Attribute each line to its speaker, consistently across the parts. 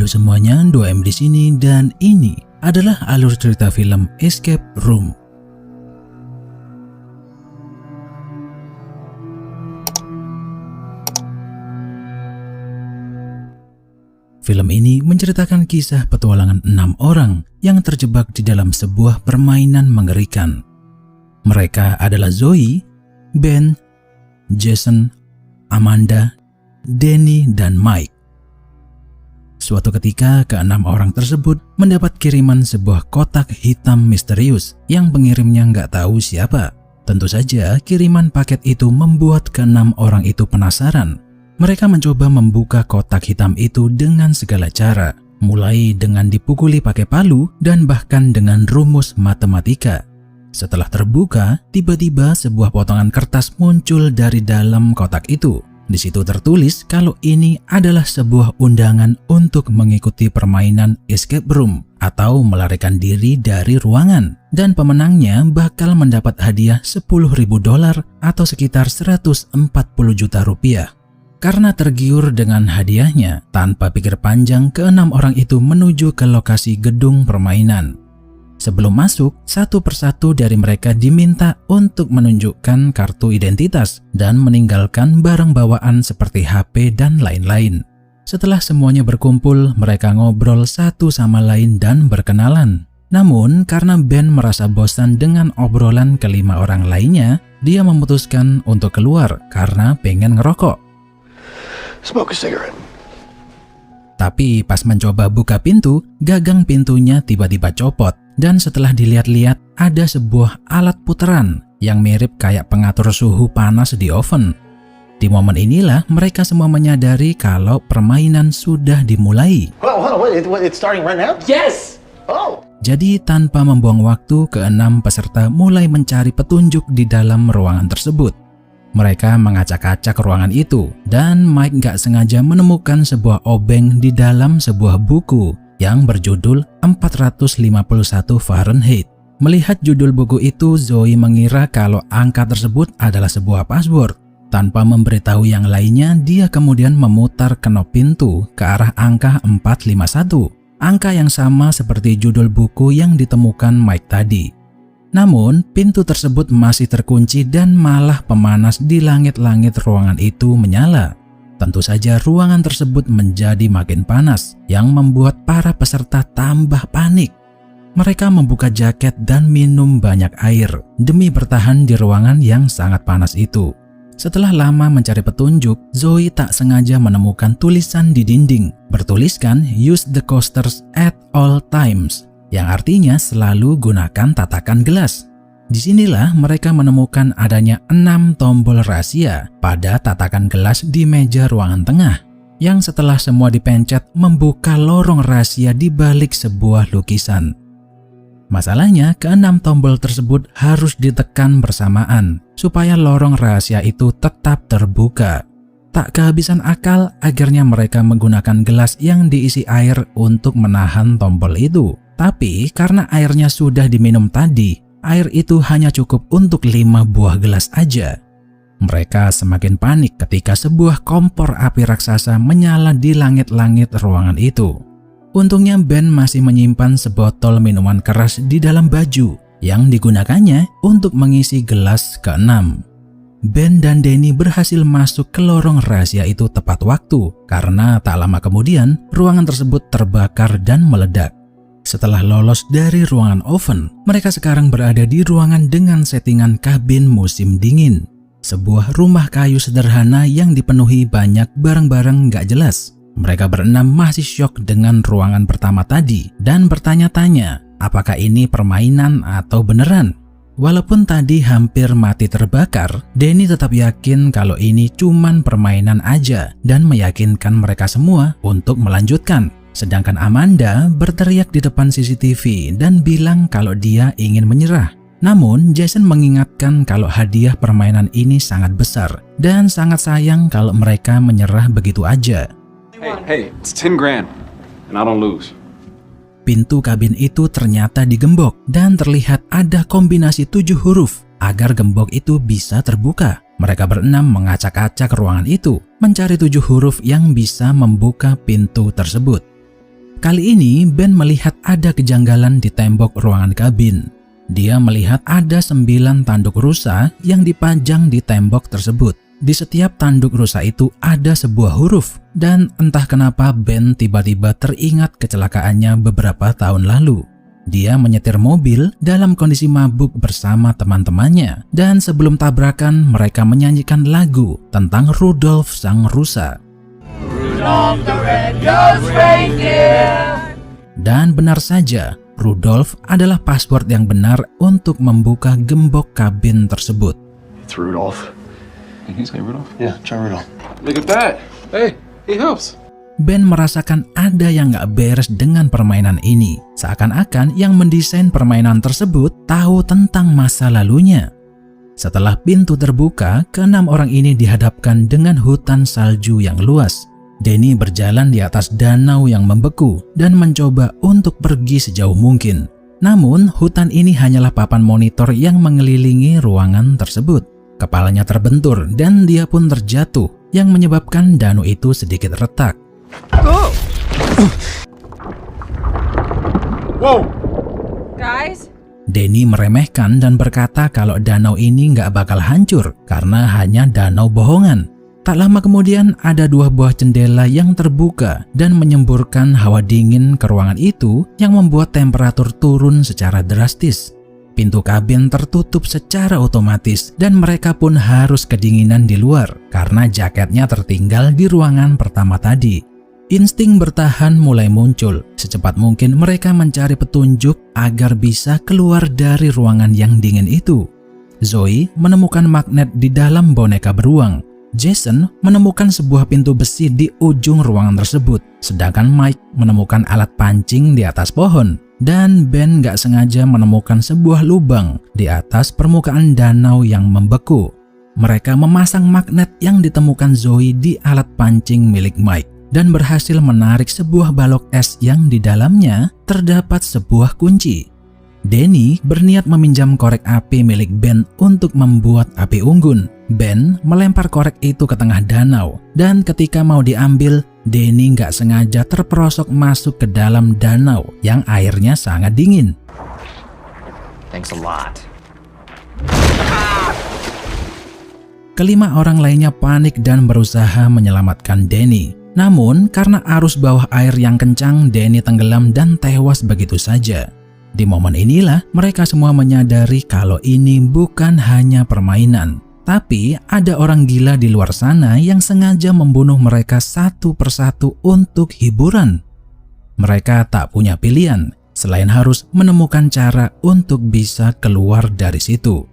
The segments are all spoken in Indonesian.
Speaker 1: Halo semuanya, 2M di sini dan ini adalah alur cerita film Escape Room. Film ini menceritakan kisah petualangan 6 orang yang terjebak di dalam sebuah permainan mengerikan. Mereka adalah Zoe, Ben, Jason, Amanda, Danny, dan Mike. Suatu ketika, ke-6 orang tersebut mendapat kiriman sebuah kotak hitam misterius yang pengirimnya nggak tahu siapa. Tentu saja, kiriman paket itu membuat ke-6 orang itu penasaran. Mereka mencoba membuka kotak hitam itu dengan segala cara, mulai dengan dipukuli pakai palu dan bahkan dengan rumus matematika. Setelah terbuka, tiba-tiba sebuah potongan kertas muncul dari dalam kotak itu. Di situ tertulis kalau ini adalah sebuah undangan untuk mengikuti permainan escape room atau melarikan diri dari ruangan, dan pemenangnya bakal mendapat hadiah $10.000 atau sekitar 140 juta rupiah. Karena tergiur dengan hadiahnya, tanpa pikir panjang ke-6 orang itu menuju ke lokasi gedung permainan. Sebelum masuk, satu persatu dari mereka diminta untuk menunjukkan kartu identitas dan meninggalkan barang bawaan seperti HP dan lain-lain. Setelah semuanya berkumpul, mereka ngobrol satu sama lain dan berkenalan. Namun, karena Ben merasa bosan dengan obrolan kelima orang lainnya, dia memutuskan untuk keluar karena pengen ngerokok.
Speaker 2: Smoke a cigarette.
Speaker 1: Tapi pas mencoba buka pintu, gagang pintunya tiba-tiba copot. Dan setelah dilihat-lihat, ada sebuah alat putaran yang mirip kayak pengatur suhu panas di oven. Di momen inilah mereka semua menyadari kalau permainan sudah dimulai.
Speaker 2: It's starting right now? Yes! Oh!
Speaker 1: Jadi tanpa membuang waktu, ke-6 peserta mulai mencari petunjuk di dalam ruangan tersebut. Mereka mengacak-acak ruangan itu, dan Mike gak sengaja menemukan sebuah obeng di dalam sebuah buku yang berjudul 451 Fahrenheit. Melihat judul buku itu, Zoe mengira kalau angka tersebut adalah sebuah password. Tanpa memberitahu yang lainnya, dia kemudian memutar knop pintu ke arah angka 451, angka yang sama seperti judul buku yang ditemukan Mike tadi. Namun, pintu tersebut masih terkunci dan malah pemanas di langit-langit ruangan itu menyala. Tentu saja ruangan tersebut menjadi makin panas, yang membuat para peserta tambah panik. Mereka membuka jaket dan minum banyak air demi bertahan di ruangan yang sangat panas itu. Setelah lama mencari petunjuk, Zoe tak sengaja menemukan tulisan di dinding bertuliskan "Use the coasters at all times", yang artinya selalu gunakan tatakan gelas. Disinilah mereka menemukan adanya 6 tombol rahasia pada tatakan gelas di meja ruangan tengah, yang setelah semua dipencet membuka lorong rahasia di balik sebuah lukisan. Masalahnya, ke-6 tombol tersebut harus ditekan bersamaan supaya lorong rahasia itu tetap terbuka. Tak kehabisan akal, akhirnya mereka menggunakan gelas yang diisi air untuk menahan tombol itu. Tapi karena airnya sudah diminum tadi, air itu hanya cukup untuk 5 buah gelas aja. Mereka semakin panik ketika sebuah kompor api raksasa menyala di langit-langit ruangan itu. Untungnya Ben masih menyimpan sebotol minuman keras di dalam baju yang digunakannya untuk mengisi gelas ke-6. Ben dan Danny berhasil masuk ke lorong rahasia itu tepat waktu karena tak lama kemudian ruangan tersebut terbakar dan meledak. Setelah lolos dari ruangan oven, mereka sekarang berada di ruangan dengan settingan kabin musim dingin. Sebuah rumah kayu sederhana yang dipenuhi banyak barang-barang gak jelas. Mereka berenam masih syok dengan ruangan pertama tadi dan bertanya-tanya apakah ini permainan atau beneran. Walaupun tadi hampir mati terbakar, Danny tetap yakin kalau ini cuman permainan aja dan meyakinkan mereka semua untuk melanjutkan. Sedangkan Amanda berteriak di depan CCTV dan bilang kalau dia ingin menyerah. Namun, Jason mengingatkan kalau hadiah permainan ini sangat besar dan sangat sayang kalau mereka menyerah begitu aja.
Speaker 3: Hey, it's 10 grand and I don't lose.
Speaker 1: Pintu kabin itu ternyata digembok dan terlihat ada kombinasi 7 huruf agar gembok itu bisa terbuka. Mereka berenam mengacak-acak ruangan itu, mencari 7 huruf yang bisa membuka pintu tersebut. Kali ini Ben melihat ada kejanggalan di tembok ruangan kabin. Dia melihat ada 9 tanduk rusa yang dipajang di tembok tersebut. Di setiap tanduk rusa itu ada sebuah huruf, dan entah kenapa Ben tiba-tiba teringat kecelakaannya beberapa tahun lalu. Dia menyetir mobil dalam kondisi mabuk bersama teman-temannya, dan sebelum tabrakan mereka menyanyikan lagu tentang Rudolph sang rusa.
Speaker 4: Rudolph the red-nosed reindeer.
Speaker 1: Dan benar saja, Rudolph adalah password yang benar untuk membuka gembok kabin tersebut.
Speaker 2: It's Rudolph.
Speaker 3: Can you say Rudolph?
Speaker 2: Yeah, try Rudolph.
Speaker 3: Look at that. Hey, he helps.
Speaker 1: Ben merasakan ada yang gak beres dengan permainan ini. Seakan-akan yang mendesain permainan tersebut tahu tentang masa lalunya. Setelah pintu terbuka, ke-6 orang ini dihadapkan dengan hutan salju yang luas. Danny berjalan di atas danau yang membeku dan mencoba untuk pergi sejauh mungkin. Namun, hutan ini hanyalah papan monitor yang mengelilingi ruangan tersebut. Kepalanya terbentur dan dia pun terjatuh, yang menyebabkan danau itu sedikit retak.
Speaker 3: Whoa!
Speaker 4: Guys?
Speaker 1: Danny meremehkan dan berkata kalau danau ini nggak bakal hancur karena hanya danau bohongan. Tak lama kemudian ada 2 buah jendela yang terbuka dan menyemburkan hawa dingin ke ruangan itu yang membuat temperatur turun secara drastis. Pintu kabin tertutup secara otomatis dan mereka pun harus kedinginan di luar karena jaketnya tertinggal di ruangan pertama tadi. Insting bertahan mulai muncul. Secepat mungkin mereka mencari petunjuk agar bisa keluar dari ruangan yang dingin itu. Zoe menemukan magnet di dalam boneka beruang. Jason menemukan sebuah pintu besi di ujung ruangan tersebut. Sedangkan Mike menemukan alat pancing di atas pohon. Dan Ben gak sengaja menemukan sebuah lubang di atas permukaan danau yang membeku. Mereka memasang magnet yang ditemukan Zoe di alat pancing milik Mike dan berhasil menarik sebuah balok es yang di dalamnya terdapat sebuah kunci. Danny berniat meminjam korek api milik Ben untuk membuat api unggun. Ben melempar korek itu ke tengah danau dan ketika mau diambil, Danny nggak sengaja terperosok masuk ke dalam danau yang airnya sangat dingin.
Speaker 2: Thanks a lot.
Speaker 1: Kelima orang lainnya panik dan berusaha menyelamatkan Danny. Namun karena arus bawah air yang kencang, Danny tenggelam dan tewas begitu saja. Di momen inilah mereka semua menyadari kalau ini bukan hanya permainan, tapi ada orang gila di luar sana yang sengaja membunuh mereka satu persatu untuk hiburan. Mereka tak punya pilihan selain harus menemukan cara untuk bisa keluar dari situ.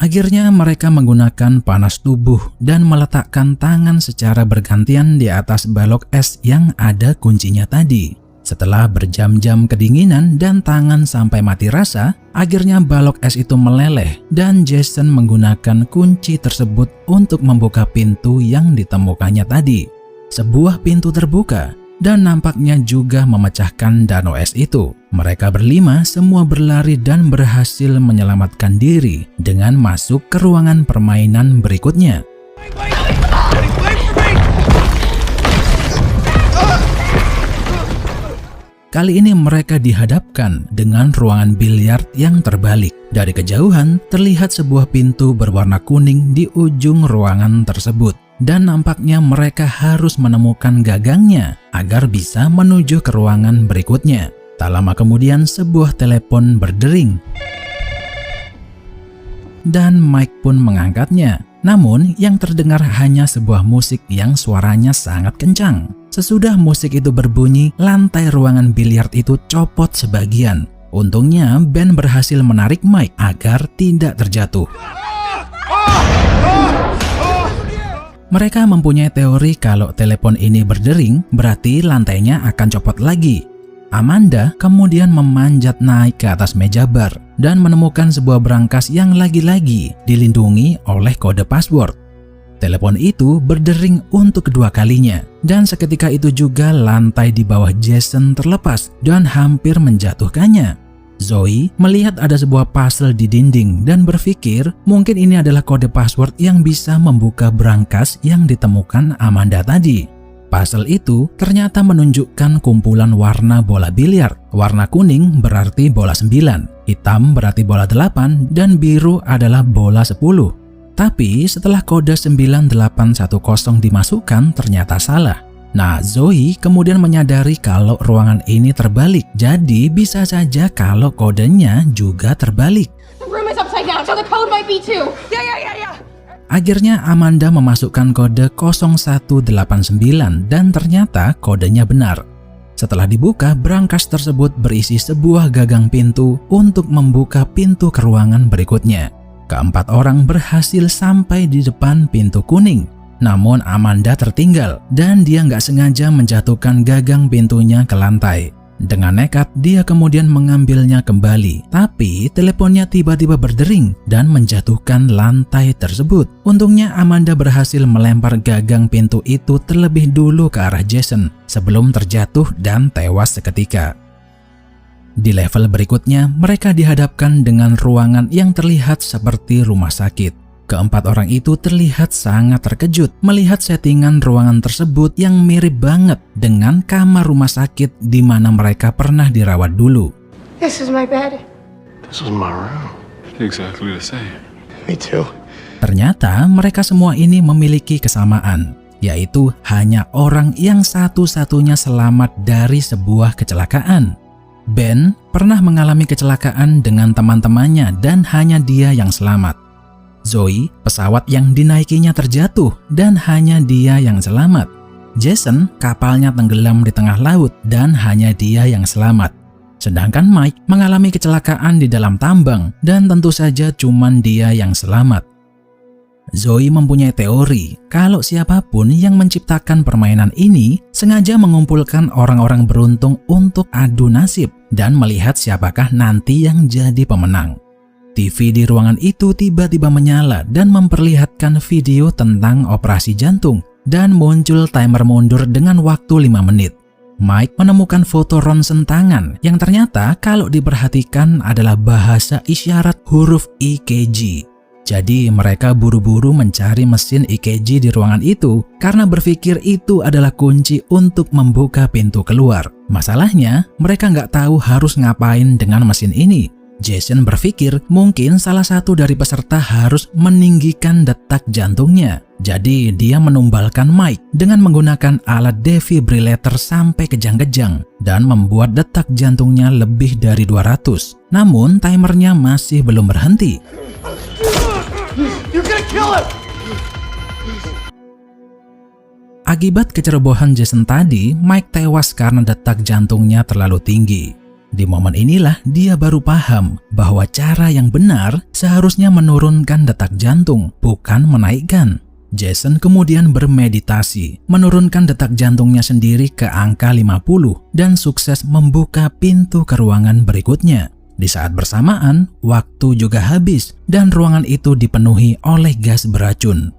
Speaker 1: Akhirnya mereka menggunakan panas tubuh dan meletakkan tangan secara bergantian di atas balok es yang ada kuncinya tadi. Setelah berjam-jam kedinginan dan tangan sampai mati rasa, akhirnya balok es itu meleleh dan Jason menggunakan kunci tersebut untuk membuka pintu yang ditemukannya tadi. Sebuah pintu terbuka dan nampaknya juga memecahkan danau es itu. Mereka berlima semua berlari dan berhasil menyelamatkan diri dengan masuk ke ruangan permainan berikutnya. Kali ini mereka dihadapkan dengan ruangan biliar yang terbalik. Dari kejauhan terlihat sebuah pintu berwarna kuning di ujung ruangan tersebut. Dan nampaknya mereka harus menemukan gagangnya agar bisa menuju ke ruangan berikutnya. Tak lama kemudian sebuah telepon berdering. Dan Mike pun mengangkatnya. Namun yang terdengar hanya sebuah musik yang suaranya sangat kencang. Sesudah musik itu berbunyi, lantai ruangan biliar itu copot sebagian. Untungnya Ben berhasil menarik Mike agar tidak terjatuh. Mereka mempunyai teori kalau telepon ini berdering, berarti lantainya akan copot lagi. Amanda kemudian memanjat naik ke atas meja bar dan menemukan sebuah brankas yang lagi-lagi dilindungi oleh kode password. Telepon itu berdering untuk kedua kalinya, dan seketika itu juga lantai di bawah Jason terlepas dan hampir menjatuhkannya. Zoe melihat ada sebuah puzzle di dinding dan berpikir mungkin ini adalah kode password yang bisa membuka brankas yang ditemukan Amanda tadi. Puzzle itu ternyata menunjukkan kumpulan warna bola biliar. Warna kuning berarti bola 9, hitam berarti bola 8, dan biru adalah bola 10. Tapi setelah kode 9810 dimasukkan ternyata salah. Nah, Zoe kemudian menyadari kalau ruangan ini terbalik. Jadi bisa saja kalau kodenya juga terbalik.
Speaker 5: The room is upside down, so the code might be 2.
Speaker 4: Yeah.
Speaker 1: Akhirnya Amanda memasukkan kode 0189 dan ternyata kodenya benar. Setelah dibuka, brankas tersebut berisi sebuah gagang pintu untuk membuka pintu ke ruangan berikutnya. Keempat orang berhasil sampai di depan pintu kuning. Namun Amanda tertinggal dan dia nggak sengaja menjatuhkan gagang pintunya ke lantai. Dengan nekat, dia kemudian mengambilnya kembali. Tapi teleponnya tiba-tiba berdering dan menjatuhkan lantai tersebut. Untungnya Amanda berhasil melempar gagang pintu itu terlebih dulu ke arah Jason sebelum terjatuh dan tewas seketika. Di level berikutnya, mereka dihadapkan dengan ruangan yang terlihat seperti rumah sakit. Keempat orang itu terlihat sangat terkejut melihat settingan ruangan tersebut yang mirip banget dengan kamar rumah sakit di mana mereka pernah dirawat dulu.
Speaker 5: This is my bed.
Speaker 2: This was my room.
Speaker 3: Exactly the same.
Speaker 2: Me too.
Speaker 1: Ternyata mereka semua ini memiliki kesamaan, yaitu hanya orang yang satu-satunya selamat dari sebuah kecelakaan. Ben pernah mengalami kecelakaan dengan teman-temannya dan hanya dia yang selamat. Zoe, pesawat yang dinaikinya terjatuh dan hanya dia yang selamat. Jason, kapalnya tenggelam di tengah laut dan hanya dia yang selamat. Sedangkan Mike mengalami kecelakaan di dalam tambang dan tentu saja cuman dia yang selamat. Zoe mempunyai teori kalau siapapun yang menciptakan permainan ini sengaja mengumpulkan orang-orang beruntung untuk adu nasib dan melihat siapakah nanti yang jadi pemenang. TV di ruangan itu tiba-tiba menyala dan memperlihatkan video tentang operasi jantung dan muncul timer mundur dengan waktu 5 menit. Mike menemukan foto ronsen tangan yang ternyata kalau diperhatikan adalah bahasa isyarat huruf EKG. Jadi mereka buru-buru mencari mesin EKG di ruangan itu karena berpikir itu adalah kunci untuk membuka pintu keluar. Masalahnya mereka nggak tahu harus ngapain dengan mesin ini. Jason berpikir mungkin salah satu dari peserta harus meninggikan detak jantungnya. Jadi dia menumbalkan Mike dengan menggunakan alat defibrillator sampai kejang-kejang dan membuat detak jantungnya lebih dari 200. Namun timernya masih belum berhenti.
Speaker 2: You're gonna kill him!
Speaker 1: Akibat kecerobohan Jason tadi, Mike tewas karena detak jantungnya terlalu tinggi. Di momen inilah dia baru paham bahwa cara yang benar seharusnya menurunkan detak jantung, bukan menaikkan. Jason kemudian bermeditasi, menurunkan detak jantungnya sendiri ke angka 50 dan sukses membuka pintu ke ruangan berikutnya. Di saat bersamaan, waktu juga habis dan ruangan itu dipenuhi oleh gas beracun.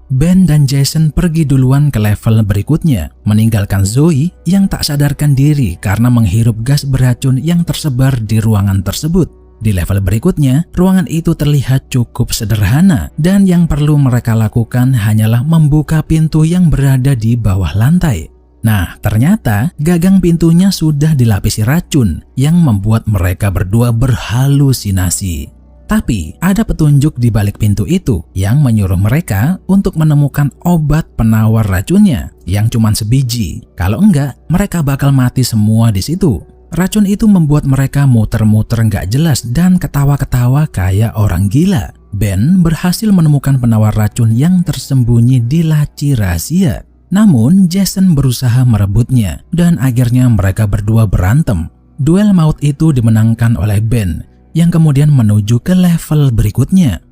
Speaker 1: Ben dan Jason pergi duluan ke level berikutnya, meninggalkan Zoe yang tak sadarkan diri karena menghirup gas beracun yang tersebar di ruangan tersebut. Di level berikutnya, ruangan itu terlihat cukup sederhana dan yang perlu mereka lakukan hanyalah membuka pintu yang berada di bawah lantai. Nah, ternyata gagang pintunya sudah dilapisi racun yang membuat mereka berdua berhalusinasi. Tapi ada petunjuk di balik pintu itu yang menyuruh mereka untuk menemukan obat penawar racunnya yang cuma sebiji. Kalau enggak, mereka bakal mati semua di situ. Racun itu membuat mereka muter-muter nggak jelas dan ketawa-ketawa kayak orang gila. Ben berhasil menemukan penawar racun yang tersembunyi di laci rahasia. Namun Jason berusaha merebutnya dan akhirnya mereka berdua berantem. Duel maut itu dimenangkan oleh Ben yang kemudian menuju ke level berikutnya.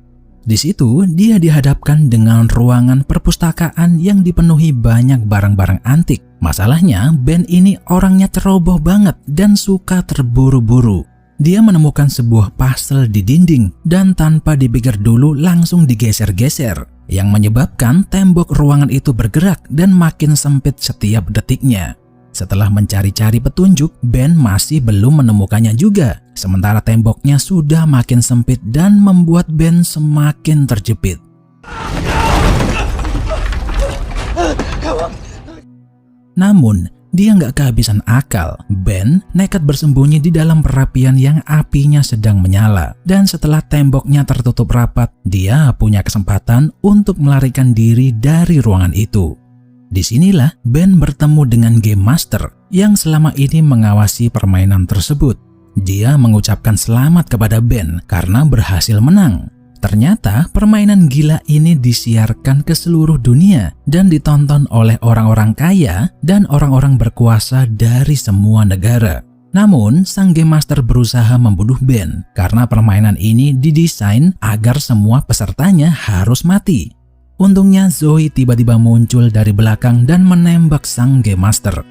Speaker 1: Di situ dia dihadapkan dengan ruangan perpustakaan yang dipenuhi banyak barang-barang antik. Masalahnya Ben ini orangnya ceroboh banget dan suka terburu-buru. Dia menemukan sebuah puzzle di dinding dan tanpa dipikir dulu langsung digeser-geser, yang menyebabkan tembok ruangan itu bergerak dan makin sempit setiap detiknya. Setelah mencari-cari petunjuk, Ben masih belum menemukannya juga. Sementara temboknya sudah makin sempit dan membuat Ben semakin terjepit. Namun, dia nggak kehabisan akal. Ben nekat bersembunyi di dalam perapian yang apinya sedang menyala. Dan setelah temboknya tertutup rapat, dia punya kesempatan untuk melarikan diri dari ruangan itu. Disinilah Ben bertemu dengan Game Master yang selama ini mengawasi permainan tersebut. Dia mengucapkan selamat kepada Ben karena berhasil menang. Ternyata permainan gila ini disiarkan ke seluruh dunia dan ditonton oleh orang-orang kaya dan orang-orang berkuasa dari semua negara. Namun, sang Game Master berusaha membunuh Ben karena permainan ini didesain agar semua pesertanya harus mati. Untungnya Zoe tiba-tiba muncul dari belakang dan menembak sang Game Master.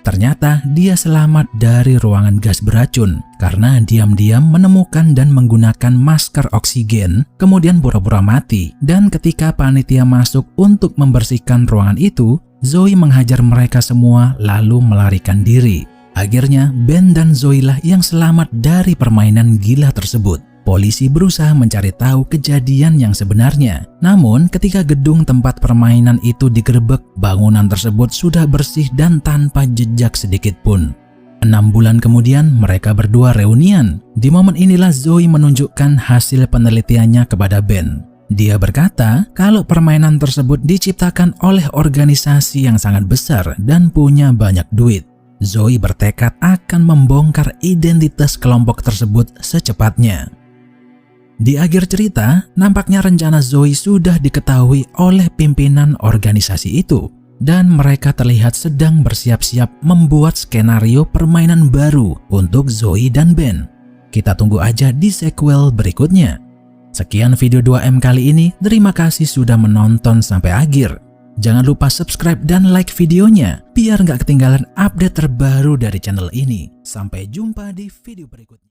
Speaker 1: Ternyata dia selamat dari ruangan gas beracun karena diam-diam menemukan dan menggunakan masker oksigen, kemudian pura-pura mati. Dan ketika panitia masuk untuk membersihkan ruangan itu, Zoe menghajar mereka semua lalu melarikan diri. Akhirnya Ben dan Zoe lah yang selamat dari permainan gila tersebut. Polisi berusaha mencari tahu kejadian yang sebenarnya. Namun ketika gedung tempat permainan itu digerebek, bangunan tersebut sudah bersih dan tanpa jejak sedikit pun. 6 bulan kemudian mereka berdua reunian. Di momen inilah Zoe menunjukkan hasil penelitiannya kepada Ben. Dia berkata kalau permainan tersebut diciptakan oleh organisasi yang sangat besar dan punya banyak duit. Zoe bertekad akan membongkar identitas kelompok tersebut secepatnya. Di akhir cerita, nampaknya rencana Zoe sudah diketahui oleh pimpinan organisasi itu dan mereka terlihat sedang bersiap-siap membuat skenario permainan baru untuk Zoe dan Ben. Kita tunggu aja di sequel berikutnya. Sekian video 2M kali ini, terima kasih sudah menonton sampai akhir. Jangan lupa subscribe dan like videonya biar nggak ketinggalan update terbaru dari channel ini. Sampai jumpa di video berikutnya.